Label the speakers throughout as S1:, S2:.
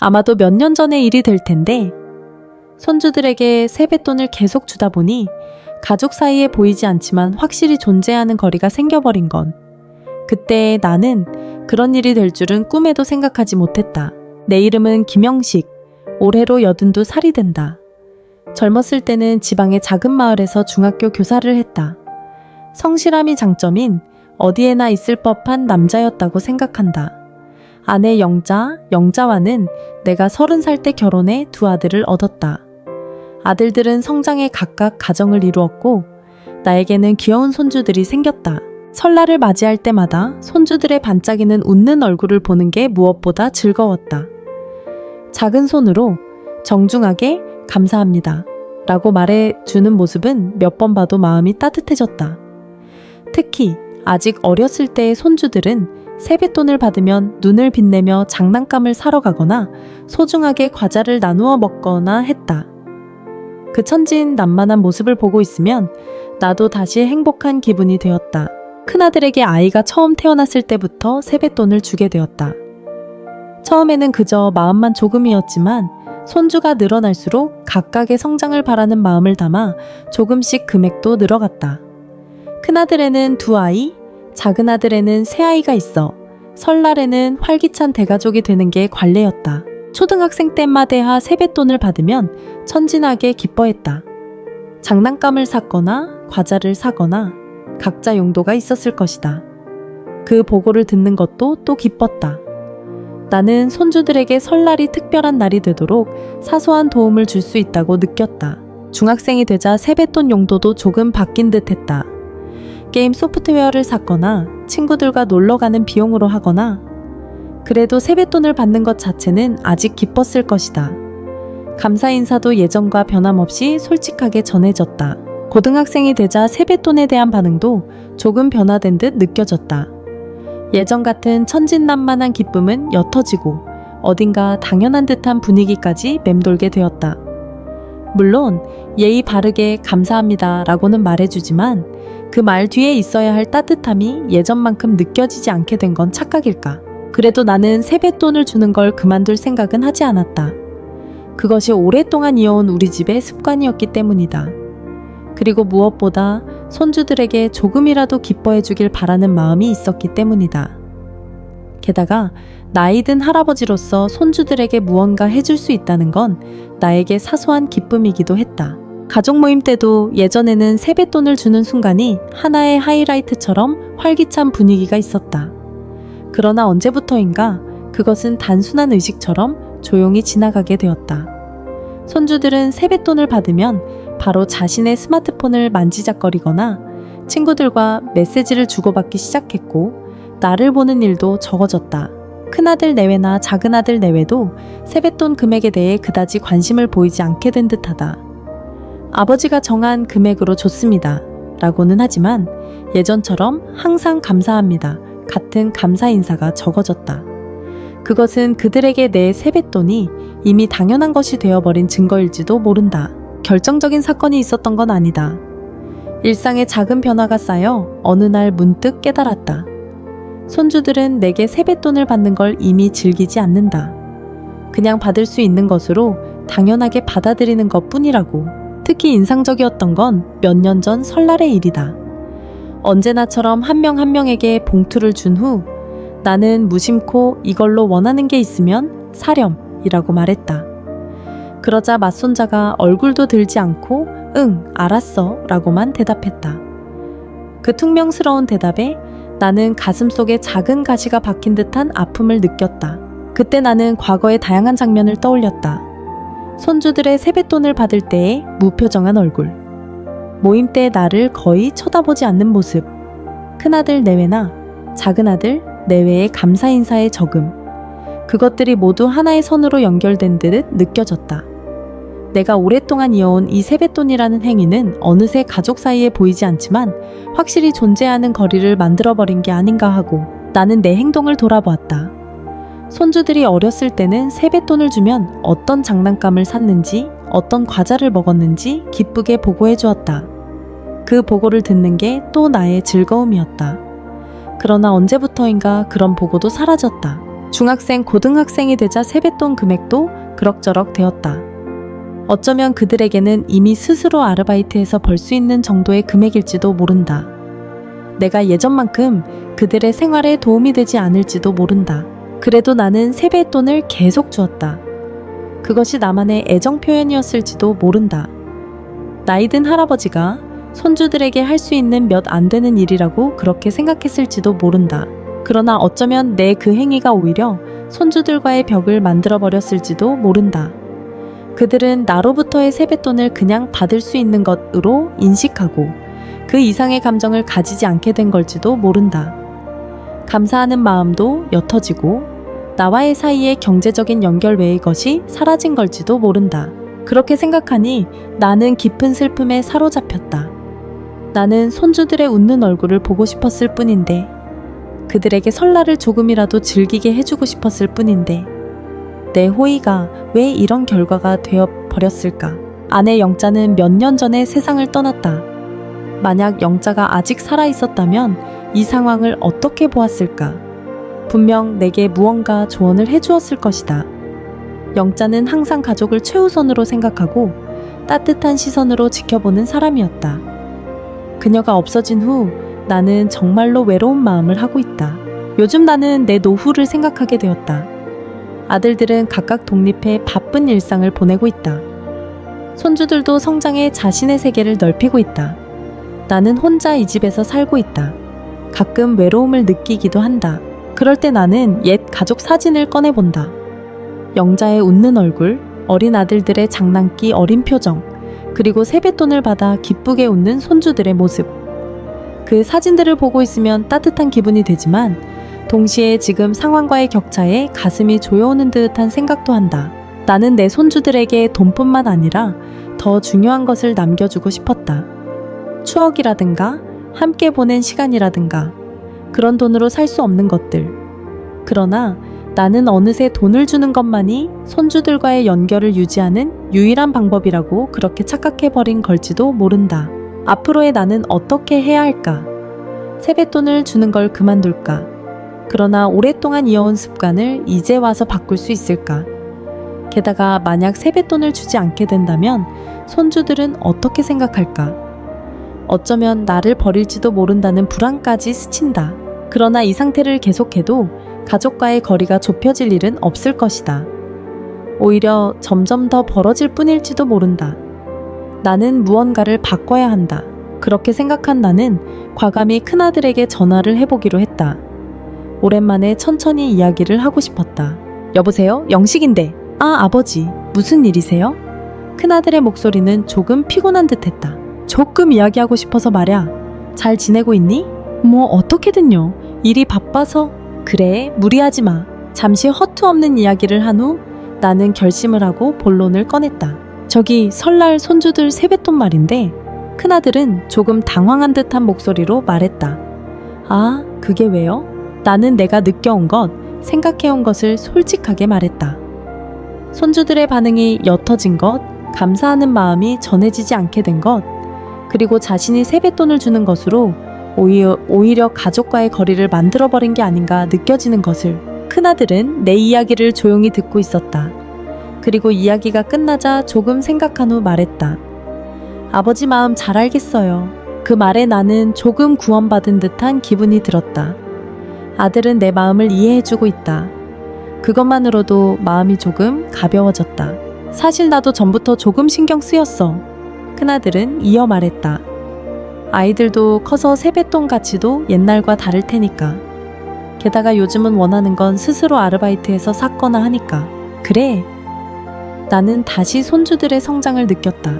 S1: 아마도 몇 년 전의 일이 될 텐데 손주들에게 세뱃돈을 계속 주다 보니 가족 사이에 보이지 않지만 확실히 존재하는 거리가 생겨버린 건 그때 나는 그런 일이 될 줄은 꿈에도 생각하지 못했다. 내 이름은 김영식. 올해로 82살이 된다. 젊었을 때는 지방의 작은 마을에서 중학교 교사를 했다. 성실함이 장점인 어디에나 있을 법한 남자였다고 생각한다. 아내 영자와는 내가 30살 때 결혼해 두 아들을 얻었다. 아들들은 성장해 각각 가정을 이루었고 나에게는 귀여운 손주들이 생겼다. 설날을 맞이할 때마다 손주들의 반짝이는 웃는 얼굴을 보는 게 무엇보다 즐거웠다. 작은 손으로 정중하게 감사합니다 라고 말해주는 모습은 몇 번 봐도 마음이 따뜻해졌다. 특히 아직 어렸을 때의 손주들은 세뱃돈을 받으면 눈을 빛내며 장난감을 사러 가거나 소중하게 과자를 나누어 먹거나 했다. 그 천진난만한 모습을 보고 있으면 나도 다시 행복한 기분이 되었다. 큰아들에게 아이가 처음 태어났을 때부터 세뱃돈을 주게 되었다. 처음에는 그저 마음만 조금이었지만 손주가 늘어날수록 각각의 성장을 바라는 마음을 담아 조금씩 금액도 늘어갔다. 큰아들에는 두 아이, 작은아들에는 세 아이가 있어 설날에는 활기찬 대가족이 되는 게 관례였다. 초등학생 때마다 세뱃돈을 받으면 천진하게 기뻐했다. 장난감을 샀거나 과자를 사거나 각자 용도가 있었을 것이다. 그 보고를 듣는 것도 또 기뻤다. 나는 손주들에게 설날이 특별한 날이 되도록 사소한 도움을 줄 수 있다고 느꼈다. 중학생이 되자 세뱃돈 용도도 조금 바뀐 듯 했다. 게임 소프트웨어를 샀거나 친구들과 놀러 가는 비용으로 하거나 그래도 세뱃돈을 받는 것 자체는 아직 기뻤을 것이다. 감사 인사도 예전과 변함없이 솔직하게 전해졌다. 고등학생이 되자 세뱃돈에 대한 반응도 조금 변화된 듯 느껴졌다. 예전 같은 천진난만한 기쁨은 옅어지고 어딘가 당연한 듯한 분위기까지 맴돌게 되었다. 물론 예의 바르게 감사합니다 라고는 말해주지만 그 말 뒤에 있어야 할 따뜻함이 예전만큼 느껴지지 않게 된 건 착각일까? 그래도 나는 세뱃돈을 주는 걸 그만둘 생각은 하지 않았다. 그것이 오랫동안 이어온 우리 집의 습관이었기 때문이다. 그리고 무엇보다 손주들에게 조금이라도 기뻐해 주길 바라는 마음이 있었기 때문이다. 게다가 나이 든 할아버지로서 손주들에게 무언가 해줄 수 있다는 건 나에게 사소한 기쁨이기도 했다. 가족 모임 때도 예전에는 세뱃돈을 주는 순간이 하나의 하이라이트처럼 활기찬 분위기가 있었다. 그러나 언제부터인가 그것은 단순한 의식처럼 조용히 지나가게 되었다. 손주들은 세뱃돈을 받으면 바로 자신의 스마트폰을 만지작거리거나 친구들과 메시지를 주고받기 시작했고 나를 보는 일도 적어졌다. 큰아들 내외나 작은아들 내외도 세뱃돈 금액에 대해 그다지 관심을 보이지 않게 된 듯하다. 아버지가 정한 금액으로 줬습니다 라고는 하지만 예전처럼 항상 감사합니다 같은 감사 인사가 적어졌다. 그것은 그들에게 내 세뱃돈이 이미 당연한 것이 되어버린 증거일지도 모른다. 결정적인 사건이 있었던 건 아니다. 일상의 작은 변화가 쌓여 어느 날 문득 깨달았다. 손주들은 내게 세뱃돈을 받는 걸 이미 즐기지 않는다. 그냥 받을 수 있는 것으로 당연하게 받아들이는 것 뿐이라고. 특히 인상적이었던 건 몇 년 전 설날의 일이다. 언제나처럼 한 명 한 명에게 봉투를 준 후 나는 무심코 이걸로 원하는 게 있으면 사렴이라고 말했다. 그러자 맞손자가 얼굴도 들지 않고 응, 알았어 라고만 대답했다. 그 퉁명스러운 대답에 나는 가슴속에 작은 가시가 박힌 듯한 아픔을 느꼈다. 그때 나는 과거의 다양한 장면을 떠올렸다. 손주들의 세뱃돈을 받을 때의 무표정한 얼굴, 모임 때 나를 거의 쳐다보지 않는 모습, 큰아들 내외나 작은아들 내외의 감사 인사의 적음, 그것들이 모두 하나의 선으로 연결된 듯 느껴졌다. 내가 오랫동안 이어온 이 세뱃돈이라는 행위는 어느새 가족 사이에 보이지 않지만 확실히 존재하는 거리를 만들어버린 게 아닌가 하고 나는 내 행동을 돌아보았다. 손주들이 어렸을 때는 세뱃돈을 주면 어떤 장난감을 샀는지, 어떤 과자를 먹었는지 기쁘게 보고해 주었다. 그 보고를 듣는 게 또 나의 즐거움이었다. 그러나 언제부터인가 그런 보고도 사라졌다. 중학생, 고등학생이 되자 세뱃돈 금액도 그럭저럭 되었다. 어쩌면 그들에게는 이미 스스로 아르바이트해서 벌 수 있는 정도의 금액일지도 모른다. 내가 예전만큼 그들의 생활에 도움이 되지 않을지도 모른다. 그래도 나는 세뱃돈을 계속 주었다. 그것이 나만의 애정 표현이었을지도 모른다. 나이든 할아버지가 손주들에게 할 수 있는 몇 안 되는 일이라고 그렇게 생각했을지도 모른다. 그러나 어쩌면 내 그 행위가 오히려 손주들과의 벽을 만들어버렸을지도 모른다. 그들은 나로부터의 세뱃돈을 그냥 받을 수 있는 것으로 인식하고 그 이상의 감정을 가지지 않게 된 걸지도 모른다. 감사하는 마음도 옅어지고 나와의 사이의 경제적인 연결 외의 것이 사라진 걸지도 모른다. 그렇게 생각하니 나는 깊은 슬픔에 사로잡혔다. 나는 손주들의 웃는 얼굴을 보고 싶었을 뿐인데, 그들에게 설날을 조금이라도 즐기게 해주고 싶었을 뿐인데, 내 호의가 왜 이런 결과가 되어 버렸을까? 아내 영자는 몇 년 전에 세상을 떠났다. 만약 영자가 아직 살아 있었다면 이 상황을 어떻게 보았을까? 분명 내게 무언가 조언을 해주었을 것이다. 영자는 항상 가족을 최우선으로 생각하고 따뜻한 시선으로 지켜보는 사람이었다. 그녀가 없어진 후 나는 정말로 외로운 마음을 하고 있다. 요즘 나는 내 노후를 생각하게 되었다. 아들들은 각각 독립해 바쁜 일상을 보내고 있다. 손주들도 성장해 자신의 세계를 넓히고 있다. 나는 혼자 이 집에서 살고 있다. 가끔 외로움을 느끼기도 한다. 그럴 때 나는 옛 가족 사진을 꺼내본다. 영자의 웃는 얼굴, 어린 아들들의 장난기 어린 표정, 그리고 세뱃돈을 받아 기쁘게 웃는 손주들의 모습. 그 사진들을 보고 있으면 따뜻한 기분이 되지만 동시에 지금 상황과의 격차에 가슴이 조여오는 듯한 생각도 한다. 나는 내 손주들에게 돈뿐만 아니라 더 중요한 것을 남겨주고 싶었다. 추억이라든가 함께 보낸 시간이라든가 그런 돈으로 살 수 없는 것들. 그러나 나는 어느새 돈을 주는 것만이 손주들과의 연결을 유지하는 유일한 방법이라고 그렇게 착각해버린 걸지도 모른다. 앞으로의 나는 어떻게 해야 할까? 세뱃돈을 주는 걸 그만둘까? 그러나 오랫동안 이어온 습관을 이제 와서 바꿀 수 있을까? 게다가 만약 세뱃돈을 주지 않게 된다면 손주들은 어떻게 생각할까? 어쩌면 나를 버릴지도 모른다는 불안까지 스친다. 그러나 이 상태를 계속해도 가족과의 거리가 좁혀질 일은 없을 것이다. 오히려 점점 더 벌어질 뿐일지도 모른다. 나는 무언가를 바꿔야 한다. 그렇게 생각한 나는 과감히 큰아들에게 전화를 해보기로 했다. 오랜만에 천천히 이야기를 하고 싶었다. 여보세요? 영식인데. 아, 아버지. 무슨 일이세요? 큰아들의 목소리는 조금 피곤한 듯했다. 조금 이야기하고 싶어서 말야. 잘 지내고 있니? 뭐 어떻게든요. 일이 바빠서. 그래, 무리하지 마. 잠시 허투 없는 이야기를 한 후 나는 결심을 하고 본론을 꺼냈다. 저기 설날 손주들 세뱃돈 말인데. 큰아들은 조금 당황한 듯한 목소리로 말했다. 아, 그게 왜요? 나는 내가 느껴온 것, 생각해온 것을 솔직하게 말했다. 손주들의 반응이 옅어진 것, 감사하는 마음이 전해지지 않게 된 것, 그리고 자신이 세뱃돈을 주는 것으로 오히려 가족과의 거리를 만들어버린 게 아닌가 느껴지는 것을 큰아들은 내 이야기를 조용히 듣고 있었다. 그리고 이야기가 끝나자 조금 생각한 후 말했다. 아버지 마음 잘 알겠어요. 그 말에 나는 조금 구원받은 듯한 기분이 들었다. 아들은 내 마음을 이해해주고 있다. 그것만으로도 마음이 조금 가벼워졌다. 사실 나도 전부터 조금 신경 쓰였어. 큰아들은 이어 말했다. 아이들도 커서 세뱃돈 가치도 옛날과 다를 테니까. 게다가 요즘은 원하는 건 스스로 아르바이트해서 샀거나 하니까. 그래. 나는 다시 손주들의 성장을 느꼈다.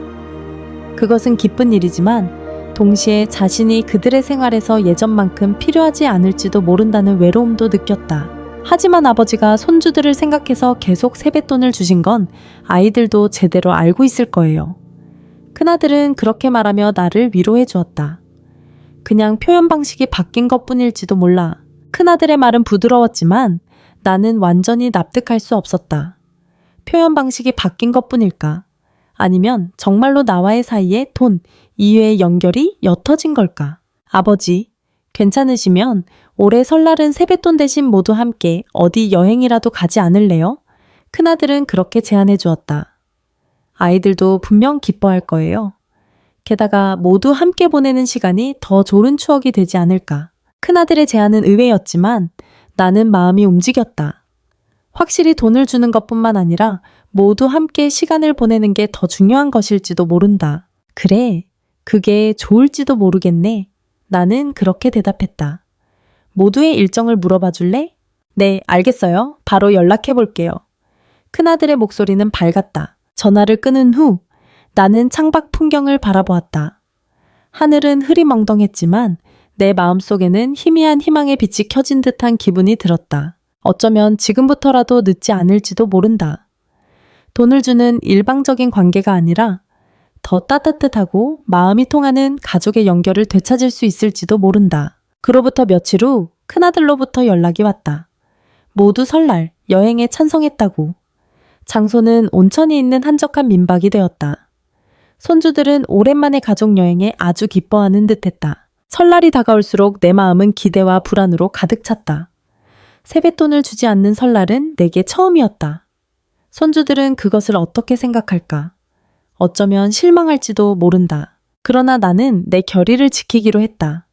S1: 그것은 기쁜 일이지만 동시에 자신이 그들의 생활에서 예전만큼 필요하지 않을지도 모른다는 외로움도 느꼈다. 하지만 아버지가 손주들을 생각해서 계속 세뱃돈을 주신 건 아이들도 제대로 알고 있을 거예요. 큰아들은 그렇게 말하며 나를 위로해 주었다. 그냥 표현 방식이 바뀐 것뿐일지도 몰라. 큰아들의 말은 부드러웠지만 나는 완전히 납득할 수 없었다. 표현 방식이 바뀐 것뿐일까? 아니면 정말로 나와의 사이에 돈 이외의 연결이 옅어진 걸까? 아버지, 괜찮으시면 올해 설날은 세뱃돈 대신 모두 함께 어디 여행이라도 가지 않을래요? 큰아들은 그렇게 제안해 주었다. 아이들도 분명 기뻐할 거예요. 게다가 모두 함께 보내는 시간이 더 좋은 추억이 되지 않을까. 큰아들의 제안은 의외였지만 나는 마음이 움직였다. 확실히 돈을 주는 것뿐만 아니라 모두 함께 시간을 보내는 게 더 중요한 것일지도 모른다. 그래, 그게 좋을지도 모르겠네. 나는 그렇게 대답했다. 모두의 일정을 물어봐 줄래? 네, 알겠어요. 바로 연락해 볼게요. 큰아들의 목소리는 밝았다. 전화를 끊은 후 나는 창밖 풍경을 바라보았다. 하늘은 흐리멍덩했지만 내 마음속에는 희미한 희망의 빛이 켜진 듯한 기분이 들었다. 어쩌면 지금부터라도 늦지 않을지도 모른다. 돈을 주는 일방적인 관계가 아니라 더 따뜻하고 마음이 통하는 가족의 연결을 되찾을 수 있을지도 모른다. 그로부터 며칠 후 큰아들로부터 연락이 왔다. 모두 설날 여행에 찬성했다고. 장소는 온천이 있는 한적한 민박이 되었다. 손주들은 오랜만에 가족 여행에 아주 기뻐하는 듯했다. 설날이 다가올수록 내 마음은 기대와 불안으로 가득 찼다. 세뱃돈을 주지 않는 설날은 내게 처음이었다. 손주들은 그것을 어떻게 생각할까? 어쩌면 실망할지도 모른다. 그러나 나는 내 결의를 지키기로 했다.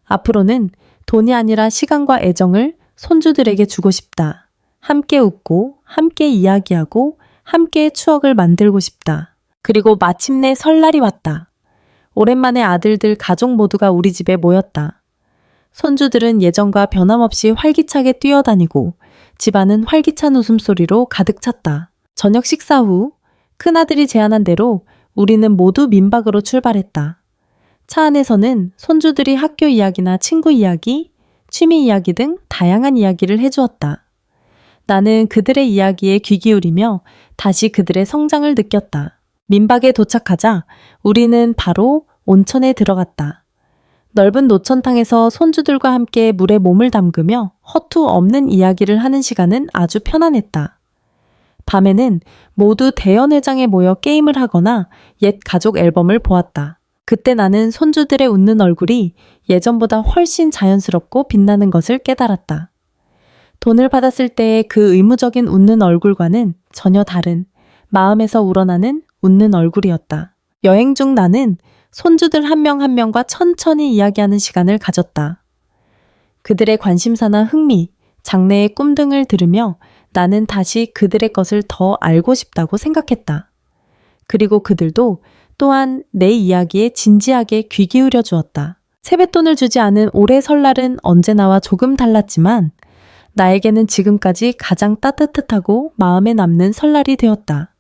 S1: 앞으로는 돈이 아니라 시간과 애정을 손주들에게 주고 싶다. 함께 웃고, 함께 이야기하고, 함께 추억을 만들고 싶다. 그리고 마침내 설날이 왔다. 오랜만에 아들들 가족 모두가 우리 집에 모였다. 손주들은 예전과 변함없이 활기차게 뛰어다니고 집안은 활기찬 웃음소리로 가득 찼다. 저녁 식사 후 큰아들이 제안한 대로 우리는 모두 민박으로 출발했다. 차 안에서는 손주들이 학교 이야기나 친구 이야기, 취미 이야기 등 다양한 이야기를 해주었다. 나는 그들의 이야기에 귀 기울이며 다시 그들의 성장을 느꼈다. 민박에 도착하자 우리는 바로 온천에 들어갔다. 넓은 노천탕에서 손주들과 함께 물에 몸을 담그며 허투 없는 이야기를 하는 시간은 아주 편안했다. 밤에는 모두 대연회장에 모여 게임을 하거나 옛 가족 앨범을 보았다. 그때 나는 손주들의 웃는 얼굴이 예전보다 훨씬 자연스럽고 빛나는 것을 깨달았다. 돈을 받았을 때의 그 의무적인 웃는 얼굴과는 전혀 다른 마음에서 우러나는 웃는 얼굴이었다. 여행 중 나는 손주들 한 명 한 명과 천천히 이야기하는 시간을 가졌다. 그들의 관심사나 흥미, 장래의 꿈 등을 들으며 나는 다시 그들의 것을 더 알고 싶다고 생각했다. 그리고 그들도 또한 내 이야기에 진지하게 귀 기울여 주었다. 세뱃돈을 주지 않은 올해 설날은 언제나와 조금 달랐지만 나에게는 지금까지 가장 따뜻하고 마음에 남는 설날이 되었다.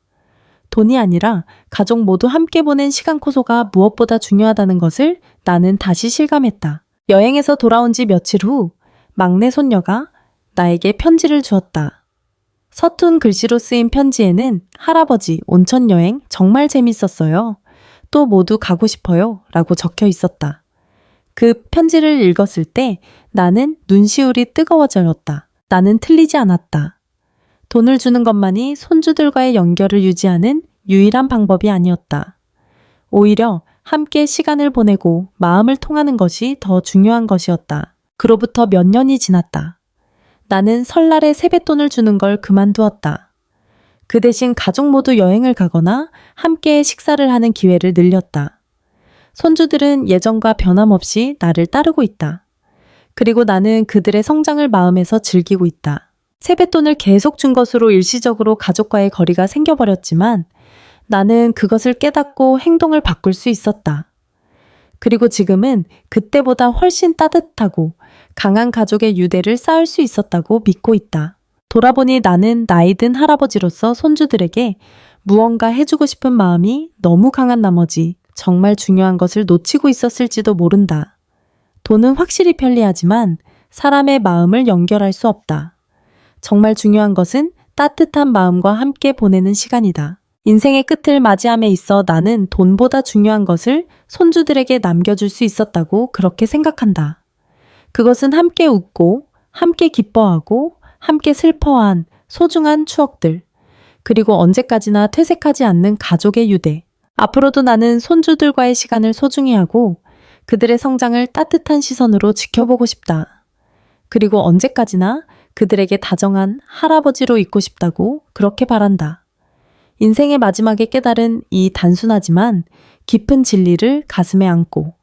S1: 돈이 아니라 가족 모두 함께 보낸 시간 코소가 무엇보다 중요하다는 것을 나는 다시 실감했다. 여행에서 돌아온 지 며칠 후 막내 손녀가 나에게 편지를 주었다. 서툰 글씨로 쓰인 편지에는 할아버지 온천 여행 정말 재밌었어요. 또 모두 가고 싶어요. 라고 적혀 있었다. 그 편지를 읽었을 때 나는 눈시울이 뜨거워졌다. 나는 틀리지 않았다. 돈을 주는 것만이 손주들과의 연결을 유지하는 유일한 방법이 아니었다. 오히려 함께 시간을 보내고 마음을 통하는 것이 더 중요한 것이었다. 그로부터 몇 년이 지났다. 나는 설날에 세뱃돈을 주는 걸 그만두었다. 그 대신 가족 모두 여행을 가거나 함께 식사를 하는 기회를 늘렸다. 손주들은 예전과 변함없이 나를 따르고 있다. 그리고 나는 그들의 성장을 마음에서 즐기고 있다. 세뱃돈을 계속 준 것으로 일시적으로 가족과의 거리가 생겨버렸지만 나는 그것을 깨닫고 행동을 바꿀 수 있었다. 그리고 지금은 그때보다 훨씬 따뜻하고 강한 가족의 유대를 쌓을 수 있었다고 믿고 있다. 돌아보니 나는 나이 든 할아버지로서 손주들에게 무언가 해주고 싶은 마음이 너무 강한 나머지 정말 중요한 것을 놓치고 있었을지도 모른다. 돈은 확실히 편리하지만 사람의 마음을 연결할 수 없다. 정말 중요한 것은 따뜻한 마음과 함께 보내는 시간이다. 인생의 끝을 맞이함에 있어 나는 돈보다 중요한 것을 손주들에게 남겨줄 수 있었다고 그렇게 생각한다. 그것은 함께 웃고, 함께 기뻐하고, 함께 슬퍼한 소중한 추억들, 그리고 언제까지나 퇴색하지 않는 가족의 유대. 앞으로도 나는 손주들과의 시간을 소중히 하고 그들의 성장을 따뜻한 시선으로 지켜보고 싶다. 그리고 언제까지나 그들에게 다정한 할아버지로 있고 싶다고 그렇게 바란다. 인생의 마지막에 깨달은 이 단순하지만 깊은 진리를 가슴에 안고